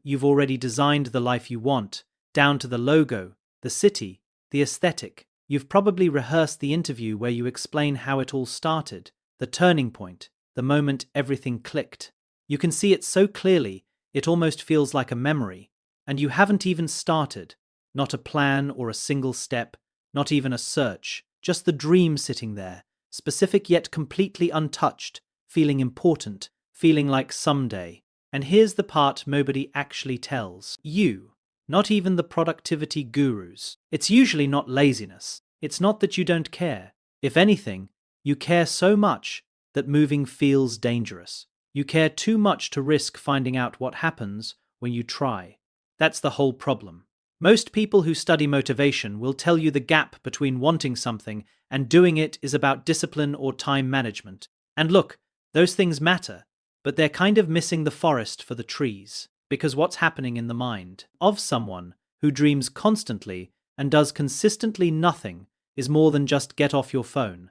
You've already designed the life you want, down to the logo, the city, the aesthetic. You've probably rehearsed the interview where you explain how it all started, the turning point, the moment everything clicked. You can see it so clearly, it almost feels like a memory. And you haven't even started. Not a plan or a single step, not even a search, just the dream sitting there, specific yet completely untouched, feeling important, feeling like someday. And here's the part nobody actually tells you, not even the productivity gurus. It's usually not laziness. It's not that you don't care. If anything, you care so much that moving feels dangerous. You care too much to risk finding out what happens when you try. That's the whole problem. Most people who study motivation will tell you the gap between wanting something and doing it is about discipline or time management. And look, those things matter, but they're kind of missing the forest for the trees. Because what's happening in the mind of someone who dreams constantly and does consistently nothing is more than just get off your phone.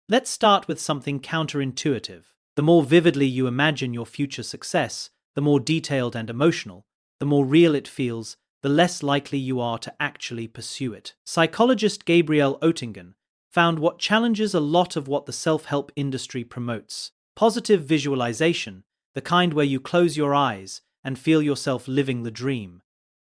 Let's start with something counterintuitive. The more vividly you imagine your future success, the more detailed and emotional, the more real it feels, the less likely you are to actually pursue it. Psychologist Gabriel Oettingen found what challenges a lot of what the self-help industry promotes. Positive visualization, the kind where you close your eyes and feel yourself living the dream.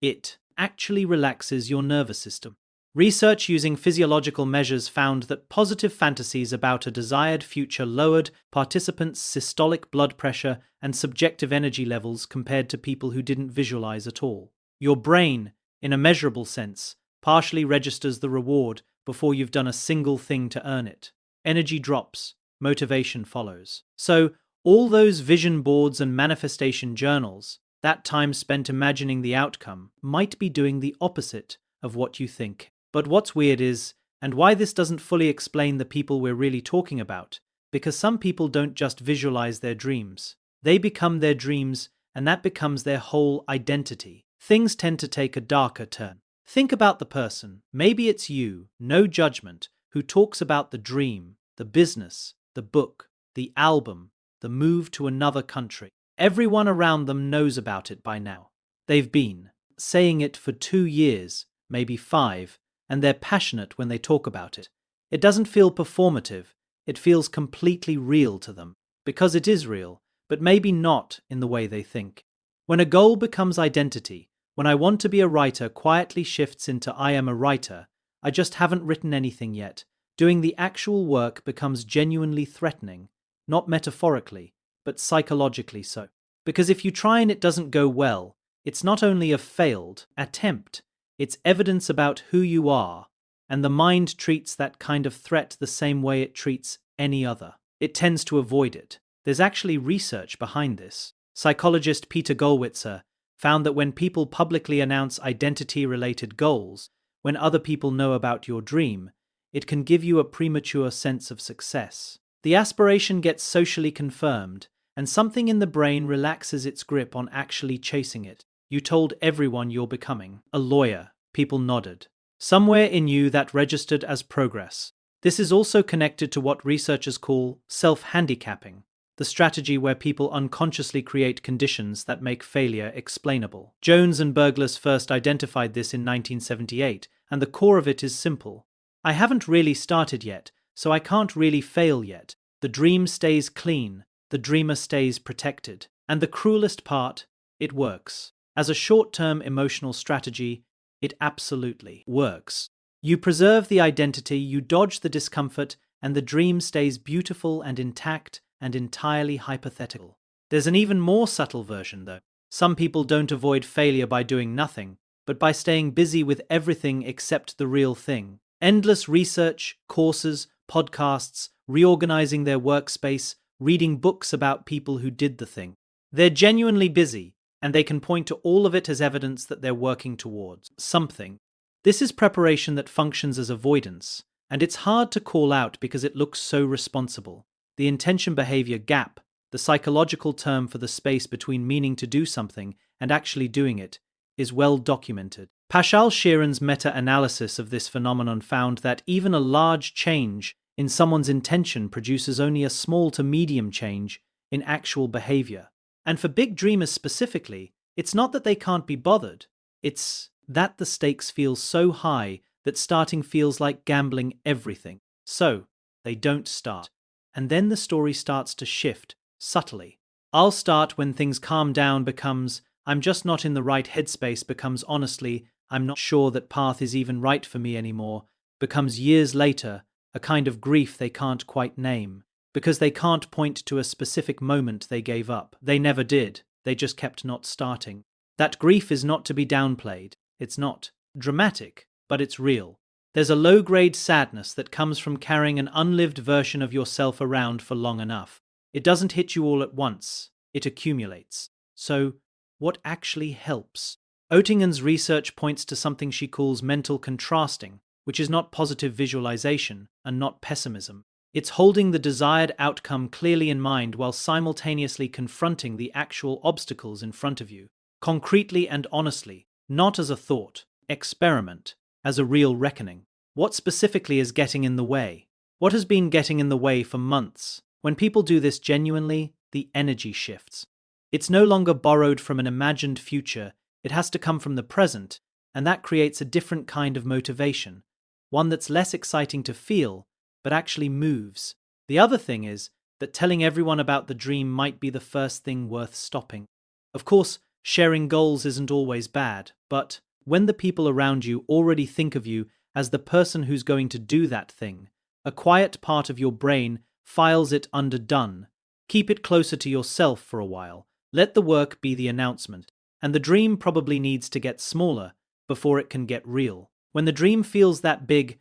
It actually relaxes your nervous system. Research using physiological measures found that positive fantasies about a desired future lowered participants' systolic blood pressure and subjective energy levels compared to people who didn't visualize at all. Your brain, in a measurable sense, partially registers the reward before you've done a single thing to earn it. Energy drops, motivation follows. So, all those vision boards and manifestation journals, that time spent imagining the outcome, might be doing the opposite of what you think. But what's weird is, and why this doesn't fully explain the people we're really talking about, because some people don't just visualize their dreams. They become their dreams, and that becomes their whole identity. Things tend to take a darker turn. Think about the person, maybe it's you, no judgment, who talks about the dream, the business, the book, the album, the move to another country. Everyone around them knows about it by now. They've been saying it for 2 years, maybe 5, and they're passionate when they talk about it. It doesn't feel performative, it feels completely real to them, because it is real, but maybe not in the way they think. When a goal becomes identity, when I want to be a writer quietly shifts into I am a writer, I just haven't written anything yet, doing the actual work becomes genuinely threatening, not metaphorically, but psychologically so. Because if you try and it doesn't go well, it's not only a failed attempt, it's evidence about who you are, and the mind treats that kind of threat the same way it treats any other. It tends to avoid it. There's actually research behind this. Psychologist Peter Gollwitzer found that when people publicly announce identity-related goals, when other people know about your dream, it can give you a premature sense of success. The aspiration gets socially confirmed, and something in the brain relaxes its grip on actually chasing it. You told everyone you're becoming a lawyer. People nodded. Somewhere in you that registered as progress. This is also connected to what researchers call self-handicapping, the strategy where people unconsciously create conditions that make failure explainable. Jones and Berglas first identified this in 1978, and the core of it is simple. I haven't really started yet, so I can't really fail yet. The dream stays clean, the dreamer stays protected. And the cruelest part, it works. As a short-term emotional strategy, it absolutely works. You preserve the identity, you dodge the discomfort, and the dream stays beautiful and intact and entirely hypothetical. There's an even more subtle version, though. Some people don't avoid failure by doing nothing, but by staying busy with everything except the real thing. Endless research, courses, podcasts, reorganizing their workspace, reading books about people who did the thing. They're genuinely busy, and they can point to all of it as evidence that they're working towards something. This is preparation that functions as avoidance, and it's hard to call out because it looks so responsible. The intention-behavior gap, the psychological term for the space between meaning to do something and actually doing it, is well documented. Paschal Sheeran's meta-analysis of this phenomenon found that even a large change in someone's intention produces only a small to medium change in actual behavior. And for big dreamers specifically, It's not that they can't be bothered, it's that the stakes feel so high that starting feels like gambling everything. So, they don't start. And then the story starts to shift, subtly. I'll start when things calm down becomes, I'm just not in the right headspace becomes honestly, I'm not sure that path is even right for me anymore, becomes years later, a kind of grief they can't quite name, because they can't point to a specific moment they gave up. They never did, they just kept not starting. That grief is not to be downplayed. It's not dramatic, but it's real. There's a low-grade sadness that comes from carrying an unlived version of yourself around for long enough. It doesn't hit you all at once. It accumulates. So, what actually helps? Oettingen's research points to something she calls mental contrasting, which is not positive visualization and not pessimism. It's holding the desired outcome clearly in mind while simultaneously confronting the actual obstacles in front of you, concretely and honestly, not as a thought, experiment, as a real reckoning. What specifically is getting in the way? What has been getting in the way for months? When people do this genuinely, the energy shifts. It's no longer borrowed from an imagined future, it has to come from the present, and that creates a different kind of motivation, one that's less exciting to feel, but actually moves. The other thing is that telling everyone about the dream might be the first thing worth stopping. Of course, sharing goals isn't always bad, but when the people around you already think of you as the person who's going to do that thing, a quiet part of your brain files it under done. Keep it closer to yourself for a while. Let the work be the announcement. And the dream probably needs to get smaller before it can get real. When the dream feels that big,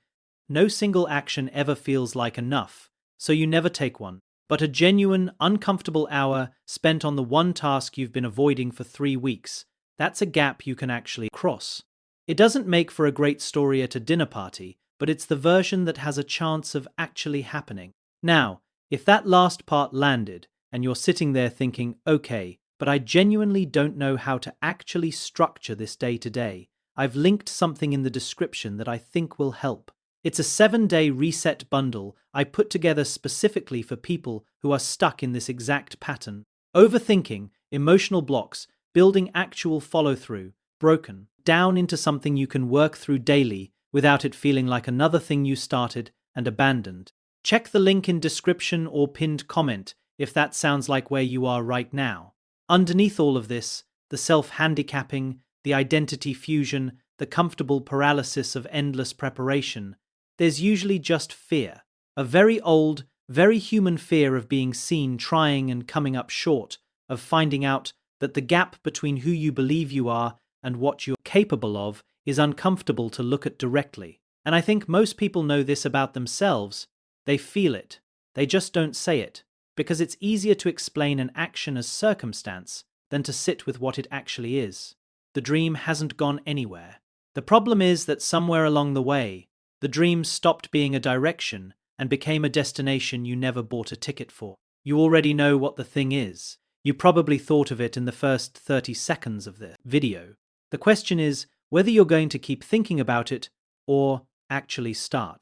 no single action ever feels like enough, so you never take one. But a genuine, uncomfortable hour spent on the one task you've been avoiding for 3 weeks, that's a gap you can actually cross. It doesn't make for a great story at a dinner party, but it's the version that has a chance of actually happening. Now, if that last part landed, and you're sitting there thinking, okay, but I genuinely don't know how to actually structure this day to day, I've linked something in the description that I think will help. It's a 7-day reset bundle I put together specifically for people who are stuck in this exact pattern. Overthinking, emotional blocks, building actual follow-through, broken down into something you can work through daily without it feeling like another thing you started and abandoned. Check the link in description or pinned comment if that sounds like where you are right now. Underneath all of this, the self-handicapping, the identity fusion, the comfortable paralysis of endless preparation, there's usually just fear. A very old, very human fear of being seen trying and coming up short, of finding out that the gap between who you believe you are and what you're capable of is uncomfortable to look at directly. And I think most people know this about themselves. They feel it. They just don't say it, because it's easier to explain an action as circumstance than to sit with what it actually is. The dream hasn't gone anywhere. The problem is that somewhere along the way, the dream stopped being a direction and became a destination you never bought a ticket for. You already know what the thing is. You probably thought of it in the first 30 seconds of the video. The question is whether you're going to keep thinking about it or actually start.